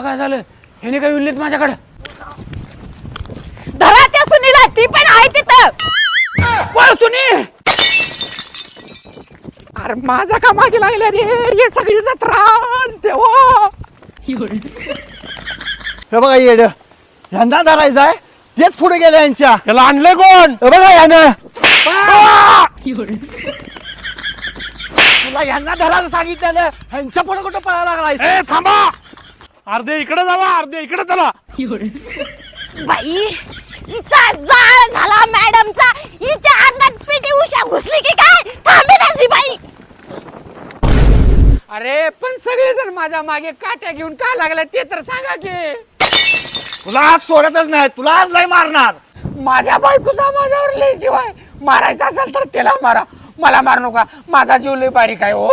काय झालं? ह्याने काय उरलीत माझ्याकडे? धरा त्या सुनीला, ती पण आहे तिथं. पळ सुनी. अरे माझ्या का मागे लागल्या रे हे सगळी जत्रा देवा. हे बघा येड ह्यांना धरायचं आहे तेच पुढे गेले यांच्या. त्याला आणलंय कोण? हे बघा यानं तुला ह्यांना धरायला सांगितलं ह्यांच्या पुढे कुठं पळायला लागलाय? ए थांबा, अर्धे इकडे जावा अर्धे इकडे चला. बाई हिचा जाळ झाला मॅडमचा. हिच्या अंगात पिटी उषा घुसली की काय? थांबेनाच ही बाई. अरे पण सगळेजण माझ्या मागे काट्या घेऊन का लागला ते तर सांगा की. तुला आज सोडतच नाही, तुला आज लय मारणार. माझ्या बायकोचा माझ्यावर लय जीव आहे. मारायचा असेल तर त्याला मारा, मला मारू नका. माझा जीव लय बारीक आहे. ओ